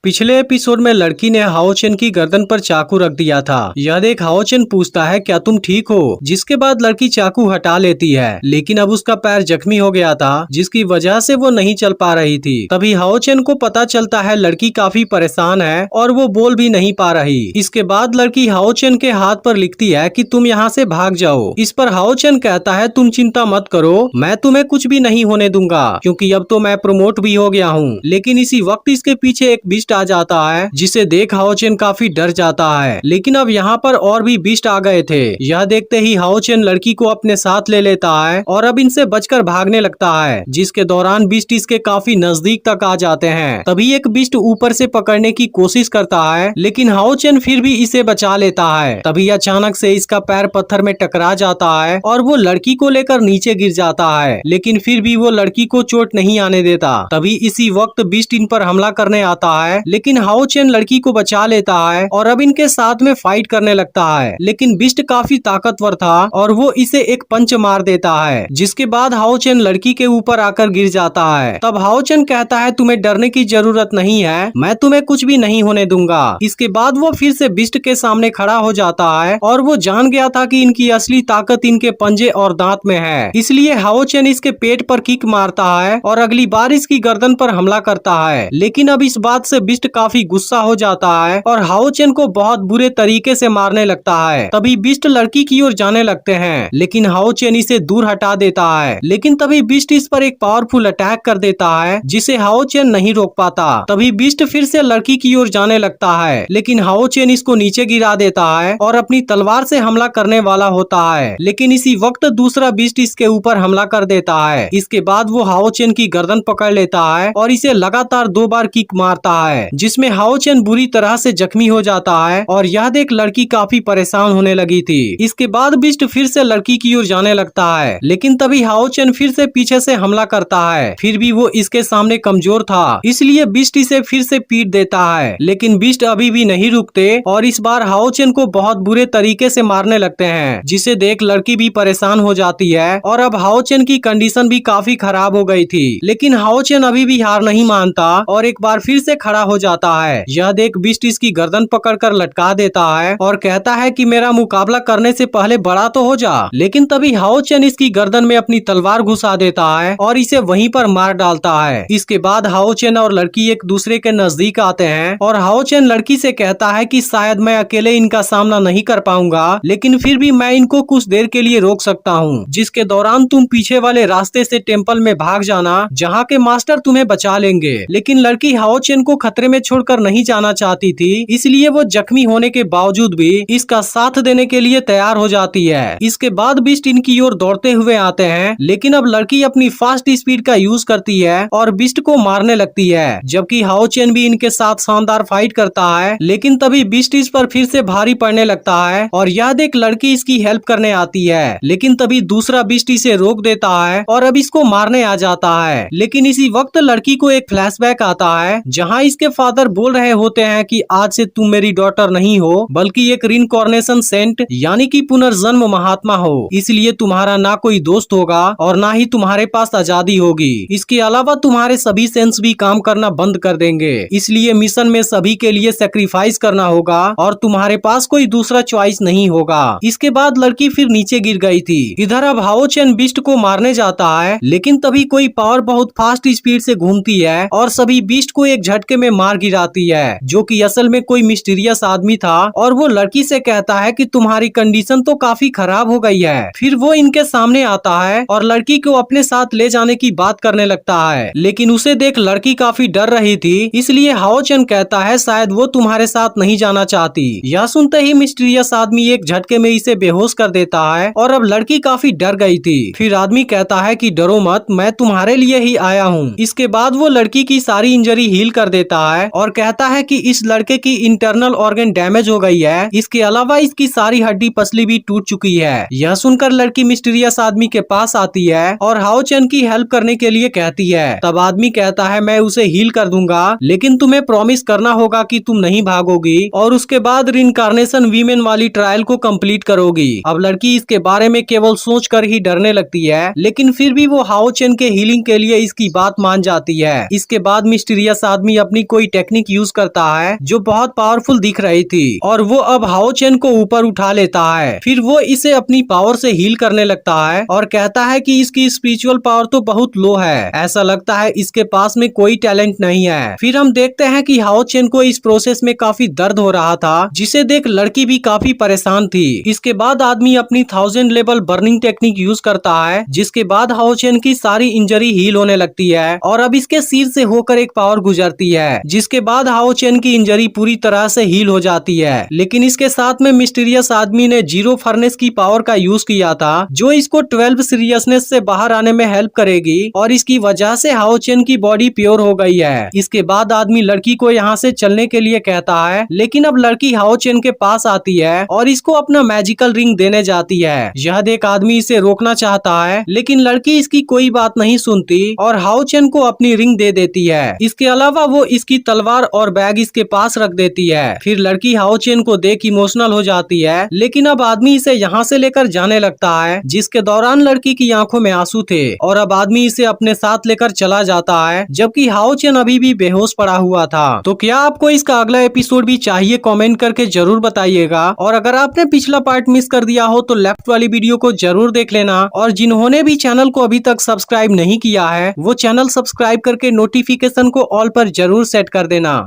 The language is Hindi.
पिछले एपिसोड में लड़की ने हाओ चेन की गर्दन पर चाकू रख दिया था। यह देख हाओ चेन पूछता है क्या तुम ठीक हो, जिसके बाद लड़की चाकू हटा लेती है, लेकिन अब उसका पैर जख्मी हो गया था जिसकी वजह से वो नहीं चल पा रही थी। तभी हाओ चेन को पता चलता है लड़की काफी परेशान है और वो बोल भी नहीं पा रही। इसके बाद लड़की हाओ चेन के हाथ पर लिखती है कि तुम यहाँ से भाग जाओ। इस पर हाओ चेन कहता है तुम चिंता मत करो, मैं तुम्हें कुछ भी नहीं होने दूंगा क्योंकि अब तो मैं प्रमोट भी हो गया हूँ। लेकिन इसी वक्त इसके पीछे एक बीस्ट आ जाता है जिसे देख हाओ चेन काफी डर जाता है। लेकिन अब यहाँ पर और भी बीस्ट आ गए थे। यह देखते ही हाओ चेन लड़की को अपने साथ ले लेता है और अब इनसे बचकर भागने लगता है, जिसके दौरान बीस्ट इसके काफी नजदीक तक आ जाते हैं। तभी एक बीस्ट ऊपर से पकड़ने की कोशिश करता है, लेकिन हाओ चेन फिर भी इसे बचा लेता है। तभी अचानक से इसका पैर पत्थर में टकरा जाता है और वो लड़की को लेकर नीचे गिर जाता है, लेकिन फिर भी वो लड़की को चोट नहीं आने देता। तभी इसी वक्त बीस्ट इन पर हमला करने आता है, लेकिन हाओ चेन लड़की को बचा लेता है और अब इनके साथ में फाइट करने लगता है। लेकिन बीस्ट काफी ताकतवर था और वो इसे एक पंच मार देता है, जिसके बाद हाओ चेन लड़की के ऊपर आकर गिर जाता है। तब हाओ चेन कहता है तुम्हें डरने की जरूरत नहीं है, मैं तुम्हें कुछ भी नहीं होने दूंगा। इसके बाद वो फिर से बीस्ट के सामने खड़ा हो जाता है और वो जान गया था कि इनकी असली ताकत इनके पंजे और दांत में है। इसलिए हाओ चेन इसके पेट पर किक मारता है और अगली बार इसकी गर्दन पर हमला करता है। लेकिन अब इस बात से बीस्ट काफी गुस्सा हो जाता है और हाओ चेन को बहुत बुरे तरीके से मारने लगता है। तभी बीस्ट लड़की की ओर जाने लगते हैं, लेकिन हाओ चेन इसे दूर हटा देता है। लेकिन तभी बीस्ट इस पर एक पावरफुल अटैक कर देता है जिसे हाओ चेन नहीं रोक पाता। तभी बीस्ट फिर से लड़की की ओर जाने लगता है, लेकिन हाओ चेन इसको नीचे गिरा देता है और अपनी तलवार से हमला करने वाला होता है। लेकिन इसी वक्त दूसरा बीस्ट इसके ऊपर हमला कर देता है। इसके बाद वो हाओ चेन की गर्दन पकड़ लेता है और इसे लगातार 2 बार किक मारता है, जिसमें हाओ चेन बुरी तरह से जख्मी हो जाता है और यह देख लड़की काफी परेशान होने लगी थी। इसके बाद बीस्ट फिर से लड़की की ओर जाने लगता है, लेकिन तभी हाओ चेन फिर से पीछे से हमला करता है। फिर भी वो इसके सामने कमजोर था, इसलिए बीस्ट इसे फिर से पीट देता है। लेकिन बीस्ट अभी भी नहीं रुकते और इस बार हाओ चेन को बहुत बुरे तरीके से मारने लगते हैं, जिसे देख लड़की भी परेशान हो जाती है और अब हाओ चेन की कंडीशन भी काफी खराब हो गई थी। लेकिन हाओ चेन अभी भी हार नहीं मानता और एक बार फिर से खड़ा हो जाता है। यह देख बीस्ट इसकी गर्दन पकड़कर लटका देता है और कहता है कि मेरा मुकाबला करने से पहले बड़ा तो हो जा। लेकिन तभी हाओ चेन इसकी गर्दन में अपनी तलवार घुसा देता है और इसे वहीं पर मार डालता है। इसके बाद हाओ चेन और लड़की एक दूसरे के नजदीक आते हैं और हाओ चेन लड़की से कहता है कि शायद मैं अकेले इनका सामना नहीं कर पाऊंगा, लेकिन फिर भी मैं इनको कुछ देर के लिए रोक सकता हूँ, जिसके दौरान तुम पीछे वाले रास्ते से टेम्पल में भाग जाना, जहाँ के मास्टर तुम्हें बचा लेंगे। लेकिन लड़की हाओ चेन को खतरे में छोड़कर नहीं जाना चाहती थी, इसलिए वो जख्मी होने के बावजूद भी इसका साथ देने के लिए तैयार हो जाती है। इसके बाद बीस्ट इनकी ओर दौड़ते हुए आते हैं, लेकिन अब लड़की अपनी फास्ट स्पीड का यूज करती है और बीस्ट को मारने लगती है, जबकि हाओ चेन भी इनके साथ शानदार फाइट करता है। लेकिन तभी बीस्ट इस पर फिर से भारी पड़ने लगता है और यह देख लड़की इसकी हेल्प करने आती है। लेकिन तभी दूसरा बीस्ट इसे रोक देता है और अब इसको मारने आ जाता है। लेकिन इसी वक्त लड़की को एक फ्लैशबैक आता है, जहाँ इसके फादर बोल रहे होते हैं कि आज से तुम मेरी डॉटर नहीं हो, बल्कि एक रिइंकार्नेशन सेंट यानी कि पुनर्जन्म महात्मा हो। इसलिए तुम्हारा ना कोई दोस्त होगा और ना ही तुम्हारे पास आजादी होगी। इसके अलावा तुम्हारे सभी सेंस भी काम करना बंद कर देंगे। इसलिए मिशन में सभी के लिए सेक्रीफाइस करना होगा और तुम्हारे पास कोई दूसरा चॉइस नहीं होगा। इसके बाद लड़की फिर नीचे गिर गई थी। इधर अब हाओ चेन बीस्ट को मारने जाता है, लेकिन तभी कोई पावर बहुत फास्ट स्पीड से घूमती है और सभी बीस्ट को एक झटके में मार गिराती है, जो कि असल में कोई मिस्टीरियस आदमी था। और वो लड़की से कहता है कि तुम्हारी कंडीशन तो काफी खराब हो गई है। फिर वो इनके सामने आता है और लड़की को अपने साथ ले जाने की बात करने लगता है, लेकिन उसे देख लड़की काफी डर रही थी, इसलिए हाओ चेन कहता है शायद वो तुम्हारे साथ नहीं जाना चाहती। यह सुनते ही मिस्टीरियस आदमी एक झटके में इसे बेहोश कर देता है और अब लड़की काफी डर गई थी। फिर आदमी कहता है कि डरो मत, मैं तुम्हारे लिए ही आया हूँ। इसके बाद वो लड़की की सारी इंजरी हील कर देता है और कहता है कि इस लड़के की इंटरनल ऑर्गन डैमेज हो गई है, इसके अलावा इसकी सारी हड्डी पसली भी टूट चुकी है। यह सुनकर लड़की मिस्टीरियस आदमी के पास आती है और हाओ चेन की हेल्प करने के लिए कहती है। तब आदमी कहता है मैं उसे हील कर दूंगा, लेकिन तुम्हें प्रॉमिस करना होगा कि तुम नहीं भागोगी और उसके बाद रिइंकार्नेशन वीमेन वाली ट्रायल को कंप्लीट करोगी। अब लड़की इसके बारे में केवल सोचकर ही डरने लगती है, लेकिन फिर भी वो हाओ चेन के हीलिंग के लिए इसकी बात मान जाती है। इसके बाद मिस्टीरियस आदमी अपनी कोई टेक्निक यूज करता है जो बहुत पावरफुल दिख रही थी और वो अब हाओ चेन को ऊपर उठा लेता है। फिर वो इसे अपनी पावर से हील करने लगता है और कहता है कि इसकी स्पिरिचुअल पावर तो बहुत लो है, ऐसा लगता है इसके पास में कोई टैलेंट नहीं है। फिर हम देखते हैं कि हाओ चेन को इस प्रोसेस में काफी दर्द हो रहा था, जिसे देख लड़की भी काफी परेशान थी। इसके बाद आदमी अपनी 1000 लेवल बर्निंग टेक्निक यूज करता है, जिसके बाद हाओ चेन की सारी इंजरी हील होने लगती है और अब इसके सिर से होकर एक पावर गुजरती है, जिसके बाद हाओ चेन की इंजरी पूरी तरह से हील हो जाती है। लेकिन इसके साथ में मिस्टीरियस आदमी ने जीरो फर्नेस की पावर का यूज किया था, जो इसको 12 सीरियसनेस से बाहर आने में हेल्प करेगी और इसकी वजह से हाओ चेन की बॉडी प्योर हो गई है। इसके बाद आदमी लड़की को यहाँ से चलने के लिए कहता है, लेकिन अब लड़की हाओ चेन के पास आती है और इसको अपना मैजिकल रिंग देने जाती है। यह देख आदमी इसे रोकना चाहता है, लेकिन लड़की इसकी कोई बात नहीं सुनती और हाओ चेन को अपनी रिंग दे देती है। इसके अलावा वो इसकी तलवार और बैग इसके पास रख देती है। फिर लड़की हाओ चेन को देख इमोशनल हो जाती है, लेकिन अब आदमी इसे यहाँ से लेकर जाने लगता है, जिसके दौरान लड़की की आंखों में आंसू थे और अब आदमी इसे अपने साथ लेकर चला जाता है, जबकि हाओ चेन अभी भी बेहोश पड़ा हुआ था। तो क्या आपको इसका अगला एपिसोड भी चाहिए? कमेंट करके जरूर बताइएगा। और अगर आपने पिछला पार्ट मिस कर दिया हो तो लेफ्ट वाली वीडियो को जरूर देख लेना, और जिन्होंने भी चैनल को अभी तक सब्सक्राइब नहीं किया है वो चैनल सब्सक्राइब करके नोटिफिकेशन को ऑल पर जरूर सेट कर देना।